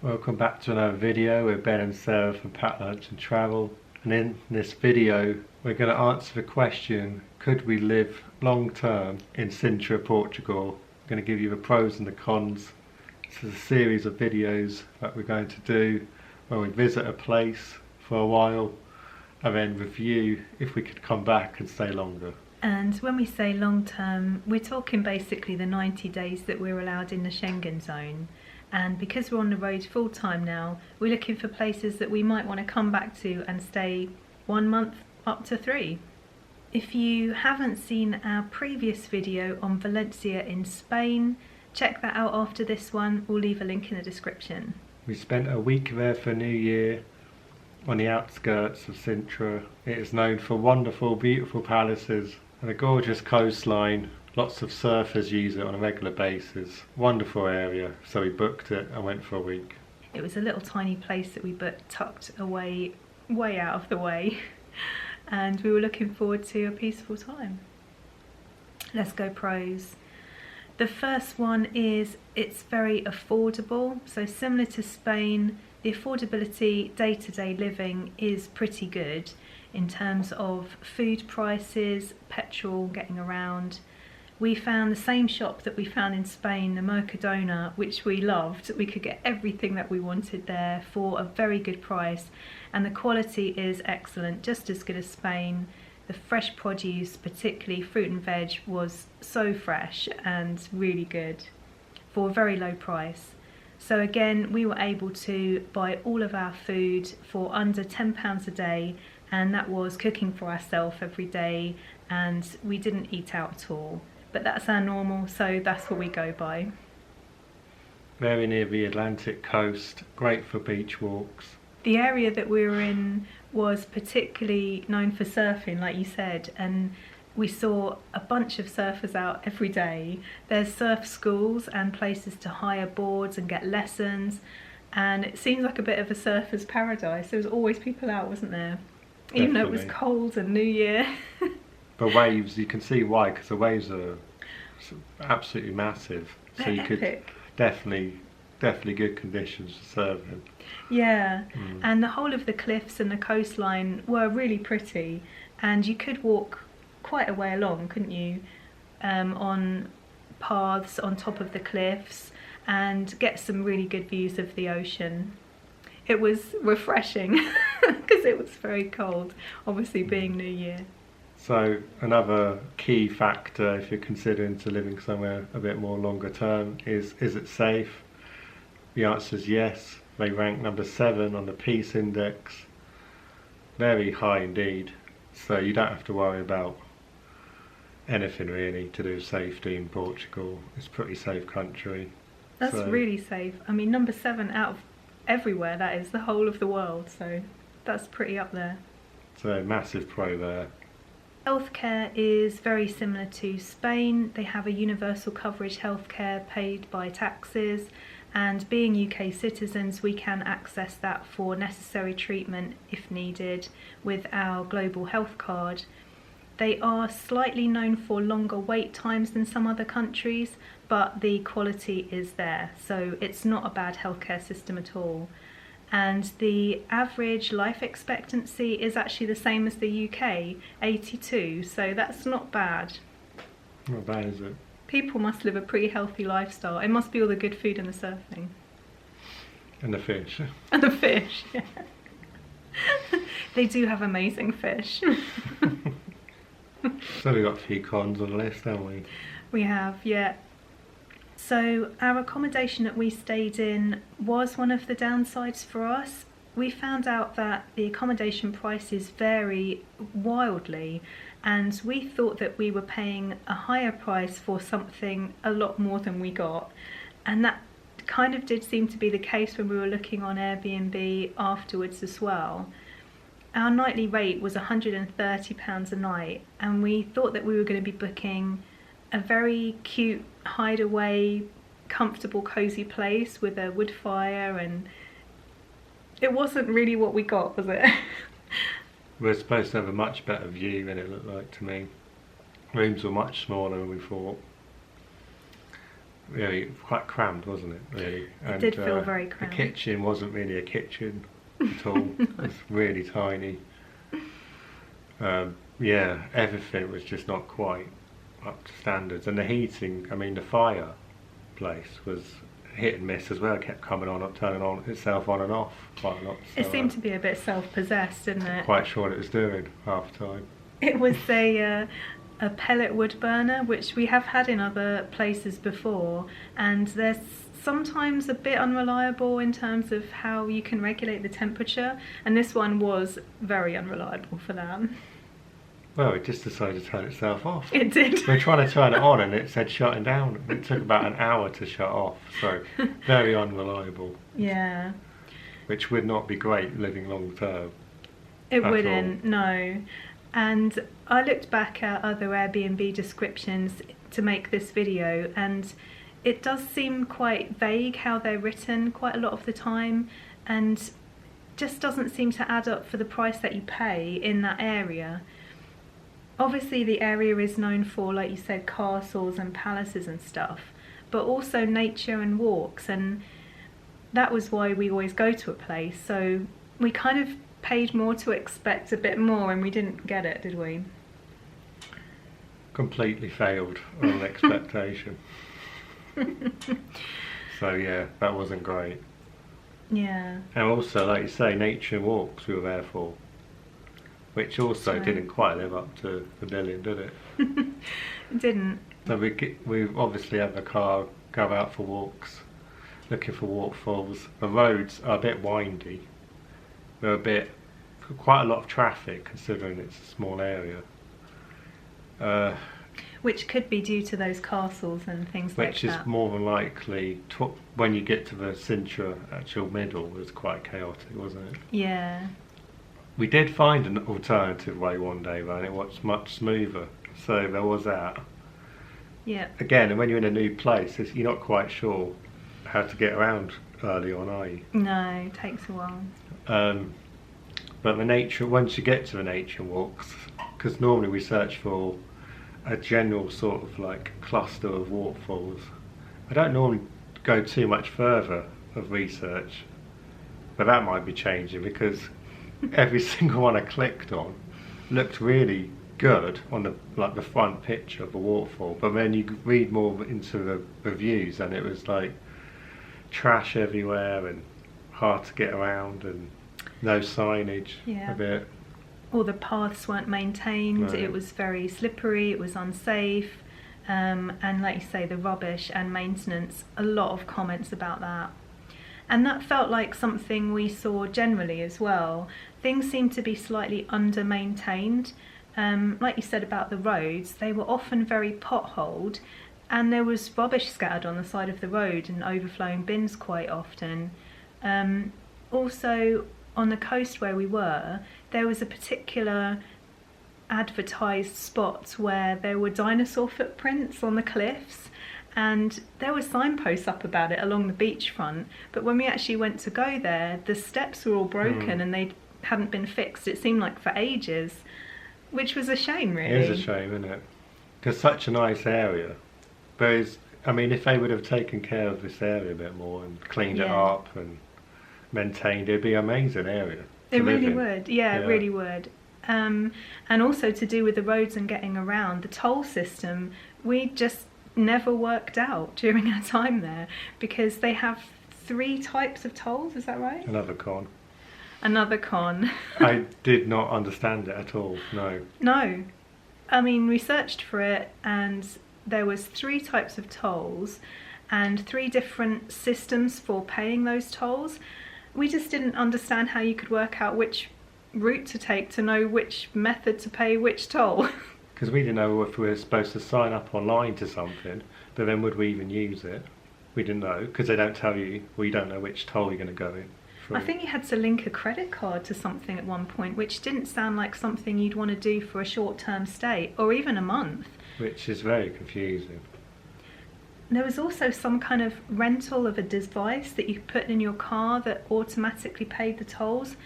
Welcome back to another video with Ben and Sarah from Pack Lunch and Travel, and in this video we're going to answer the question, could we live long term in Sintra, Portugal? I'm going to give you the pros and the cons. This is a series of videos that we're going to do when we visit a place for a while and then review if we could come back and stay longer. And when we say long term, we're talking basically the 90 days that we're allowed in the Schengen zone. And because we're on the road full time now, we're looking for places that we might want to come back to and stay 1 month up to 3. If you haven't seen our previous video on Valencia in Spain, check that out after this one. We'll leave a link in the description. We spent a week there for New Year on the outskirts of Sintra. It is known for wonderful, beautiful palaces and a gorgeous coastline. Lots of surfers use it on a regular basis. Wonderful area, so we booked it and went for a week. It was a little tiny place that we booked tucked away, way out of the way, and we were looking forward to a peaceful time. Let's go pros. The first one is it's very affordable. So similar to Spain, the affordability, day-to-day living is pretty good in terms of food prices, petrol, getting around. We found the same shop that we found in Spain, the Mercadona, which we loved. We could get everything that we wanted there for a very good price, and the quality is excellent, just as good as Spain. The fresh produce, particularly fruit and veg, was so fresh and really good for a very low price. So again, we were able to buy all of our food for under £10 a day, and that was cooking for ourselves every day, and we didn't eat out at all. But that's our normal, so that's what we go by. Very near the Atlantic coast, great for beach walks. The area that we were in was particularly known for surfing, like you said, and we saw a bunch of surfers out every day. There's surf schools and places to hire boards and get lessons, and it seems like a bit of a surfer's paradise. There was always people out, wasn't there? Definitely. Even though it was cold and New Year. The waves, you can see why, because the waves are absolutely massive. So They're you epic. could definitely good conditions for surfing. Yeah, and the whole of the cliffs and the coastline were really pretty, and you could walk quite a way along, couldn't you, on paths on top of the cliffs and get some really good views of the ocean. It was refreshing because it was very cold, obviously being New Year. So another key factor if you're considering to living somewhere a bit more longer term is it safe? The answer is yes. They rank number 7 on the Peace Index. Very high indeed. So you don't have to worry about anything really to do with safety in Portugal. It's a pretty safe country. That's really safe. I mean, number 7 out of everywhere, that is, the whole of the world. So that's pretty up there. So massive pro there. Healthcare is very similar to Spain. They have a universal coverage healthcare paid by taxes, and being UK citizens we can access that for necessary treatment if needed with our global health card. They are slightly known for longer wait times than some other countries, but the quality is there, so it's not a bad healthcare system at all. And the average life expectancy is actually the same as the UK, 82, so that's not bad. Not bad, is it? People must live a pretty healthy lifestyle. It must be all the good food and the surfing. And the fish. And the fish, yeah. They do have amazing fish. So we've got a few cons on the list, haven't we? We have, yeah. So our accommodation that we stayed in was one of the downsides for us. We found out that the accommodation prices vary wildly, and we thought that we were paying a higher price for something a lot more than we got, and that kind of did seem to be the case when we were looking on Airbnb afterwards as well. Our nightly rate was £130 a night, and we thought that we were going to be booking a very cute hideaway, comfortable, cozy place with a wood fire, and it wasn't really what we got, was it? We're supposed to have a much better view than it looked like to me. Rooms were much smaller than we thought. really quite crammed, wasn't it? Really, it did feel very crammed. The kitchen wasn't really a kitchen at all. It was really tiny. Yeah, everything was just not quite up to standards, and the heating. I mean, the fireplace was hit and miss as well. It kept coming on, turning on itself on and off quite a lot. So, it seemed to be a bit self-possessed, didn't it? Quite sure what it was doing half the time. It was a pellet wood burner, which we have had in other places before, and they're sometimes a bit unreliable in terms of how you can regulate the temperature, and this one was very unreliable for that. Well, it just decided to turn itself off. It did. We were trying to turn it on and it said shutting down. It took about an hour to shut off, so very unreliable. Yeah. Which would not be great living long term. It wouldn't, no. And I looked back at other Airbnb descriptions to make this video, and it does seem quite vague how they're written quite a lot of the time, and just doesn't seem to add up for the price that you pay in that area. Obviously the area is known for, like you said, castles and palaces and stuff, but also nature and walks, and that was why we always go to a place, so we kind of paid more to expect a bit more, and we didn't get it, did we? Completely failed on expectation. So yeah, that wasn't great. Yeah. And also, like you say, nature and walks we were there for, which also didn't quite live up to the billing, did it? It didn't. So we obviously have a car, go out for walks, looking for waterfalls. The roads are a bit windy. They're quite a lot of traffic considering it's a small area. Which could be due to those castles and things like that. Which is more than likely, when you get to the Sintra actual middle, it was quite chaotic, wasn't it? Yeah. We did find an alternative way one day though, and it was much smoother. So there was that. Yeah. Again, when you're in a new place, you're not quite sure how to get around early on, are you? No, it takes a while. But the nature, once you get to the nature walks, because normally we search for a general sort of like cluster of waterfalls. I don't normally go too much further of research, but that might be changing because every single one I clicked on looked really good on the front picture of a waterfall, but then you read more into the reviews and it was like trash everywhere and hard to get around and no signage. Yeah. A bit. All the paths weren't maintained. Right. It was very slippery, it was unsafe, and like you say, the rubbish and maintenance, a lot of comments about that. And that felt like something we saw generally as well. Things seemed to be slightly under-maintained. Like you said about the roads, they were often very potholed, and there was rubbish scattered on the side of the road and overflowing bins quite often. Also, on the coast where we were, there was a particular advertised spot where there were dinosaur footprints on the cliffs, and there were signposts up about it along the beachfront, but when we actually went to go there, the steps were all broken and they hadn't been fixed. It seemed like for ages, which was a shame, really. It is a shame, isn't it? Because such a nice area. But I mean, if they would have taken care of this area a bit more and cleaned it up and maintained, it'd be an amazing area. It really would, yeah, it really would. And also to do with the roads and getting around, the toll system, we just never worked out during our time there, because they have 3 types of tolls, is that right? Another con. Another con. I did not understand it at all, no. No. I mean, we searched for it and there was 3 types of tolls and 3 different systems for paying those tolls. We just didn't understand how you could work out which route to take to know which method to pay which toll. Because we didn't know if we were supposed to sign up online to something, but then would we even use it? We didn't know, because they don't tell you, well, you don't know which toll you're going to go in. I think you had to link a credit card to something at one point, which didn't sound like something you'd want to do for a short-term stay, or even a month. Which is very confusing. There was also some kind of rental of a device that you could put in your car that automatically paid the tolls.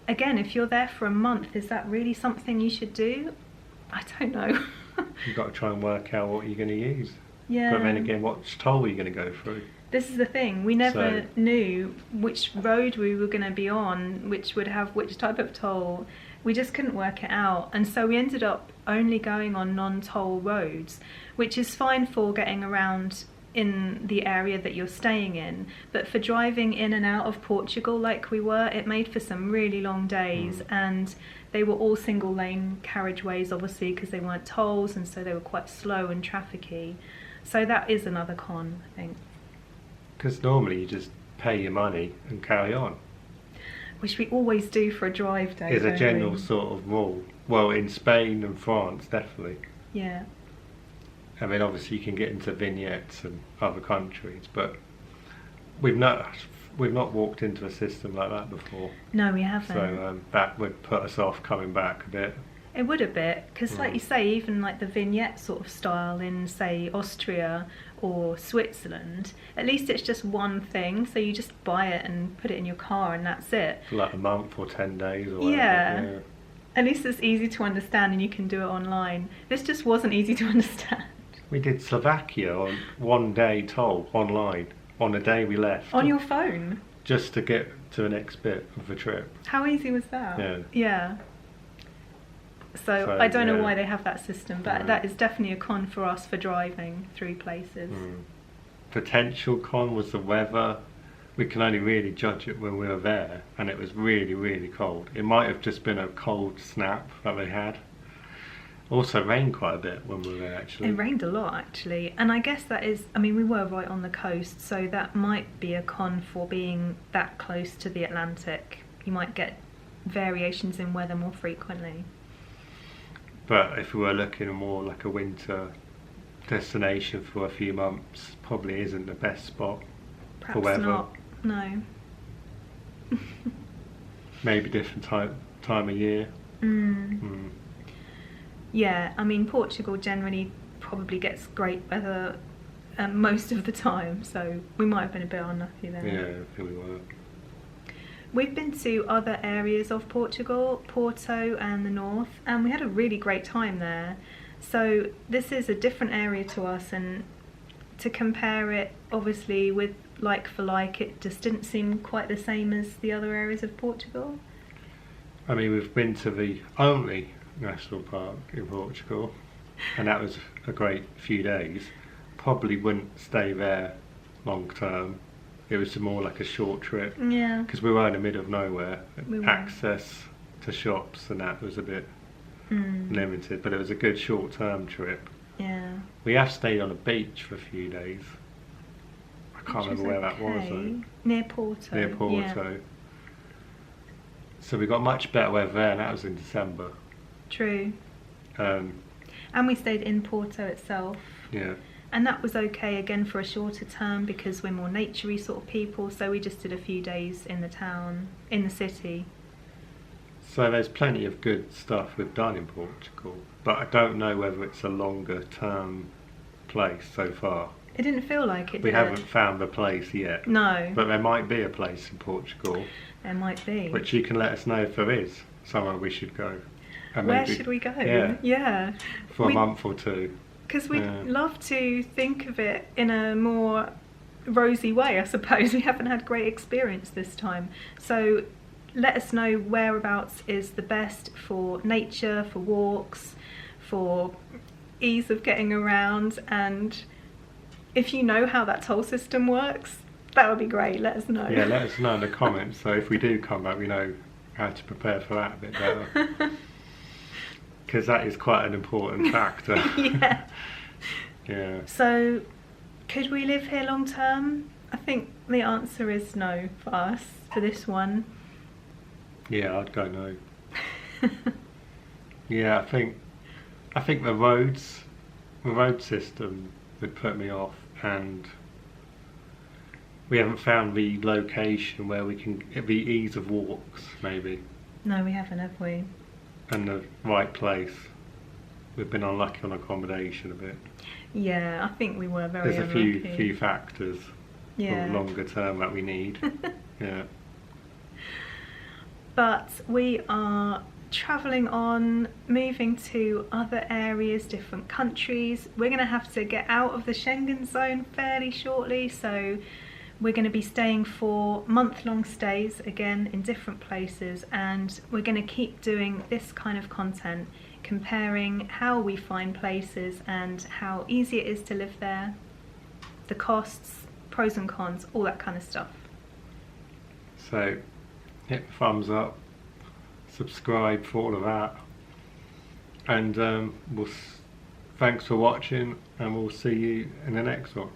Again, if you're there for a month, is that really something you should do? I don't know. You've got to try and work out what you're going to use. Yeah. But then again, what toll are you going to go through? This is the thing. We never knew which road we were going to be on, which would have which type of toll. We just couldn't work it out. And so we ended up only going on non-toll roads, which is fine for getting around in the area that you're staying in. But for driving in and out of Portugal like we were, it made for some really long days. And they were all single lane carriageways, obviously, because they weren't tolls, and so they were quite slow and trafficky. So that is another con, I think. Because normally you just pay your money and carry on. Which we always do for a drive day. Is a general sort of rule. Well, in Spain and France, definitely. Yeah. I mean, obviously you can get into vignettes and other countries, but we've not walked into a system like that before. No, we haven't. So that would put us off coming back a bit. It would a bit, because like you say, even like the vignette sort of style in, say, Austria or Switzerland, at least it's just one thing, so you just buy it and put it in your car and that's it. For like a month or 10 days or whatever. Yeah. At least it's easy to understand and you can do it online. This just wasn't easy to understand. We did Slovakia on 1 day toll online on the day we left. On your phone? Just to get to the next bit of the trip. How easy was that? Yeah. Yeah. So I don't know why they have that system, but that is definitely a con for us for driving through places. Potential con was the weather. We can only really judge it when we were there, and it was really, really cold. It might have just been a cold snap that they had. Also rained quite a bit when we were there, actually. It rained a lot, actually, and I guess that is, I mean, we were right on the coast, so that might be a con for being that close to the Atlantic. You might get variations in weather more frequently. But if we were looking more like a winter destination for a few months, probably isn't the best spot. Perhaps for weather. Not, no. Maybe different time of year. Yeah, I mean, Portugal generally probably gets great weather most of the time, so we might have been a bit unlucky there. Yeah, I think we were. We've been to other areas of Portugal, Porto and the north, and we had a really great time there. So this is a different area to us, and to compare it obviously with like for like, it just didn't seem quite the same as the other areas of Portugal. I mean, we've been to the only national park in Portugal, and that was a great few days. Probably wouldn't stay there long term. It was more like a short trip. Yeah. Because we were in the middle of nowhere. We were. Access to shops and that was a bit limited, but it was a good short-term trip. Yeah. We have stayed on a beach for a few days. I can't remember where that was though. Near Porto. Near Porto. Yeah. So we got much better weather there, and that was in December. True. And we stayed in Porto itself. Yeah. And that was okay again for a shorter term because we're more naturey sort of people, so we just did a few days in the town, in the city. So there's plenty of good stuff we've done in Portugal, but I don't know whether it's a longer term place so far. It didn't feel like it, We did haven't it? found the place yet. No. But there might be a place in Portugal. There might be. Which you can let us know if there is somewhere we should go. And Where maybe, should we go? Yeah. For a month or two. Because we'd love to think of it in a more rosy way, I suppose. We haven't had great experience this time. So let us know whereabouts is the best for nature, for walks, for ease of getting around, and if you know how that toll system works, that would be great. Let us know. Yeah, let us know in the comments, so if we do come back we know how to prepare for that a bit better. Because that is quite an important factor. Yeah. Yeah. So, could we live here long term? I think the answer is no for us, for this one. Yeah, I'd go no. Yeah, I think the road system would put me off, and we haven't found the location where we can, the ease of walks maybe. No, we haven't, have we? And the right place. We've been unlucky on accommodation a bit. Yeah, I think we were very unlucky. There's a few factors for longer term that we need. Yeah. But we are travelling on, moving to other areas, different countries. We're going to have to get out of the Schengen zone fairly shortly, so we're going to be staying for month-long stays again in different places, and we're going to keep doing this kind of content, comparing how we find places and how easy it is to live there, the costs, pros and cons, all that kind of stuff. So hit the thumbs up, subscribe for all of that, and thanks for watching, and we'll see you in the next one.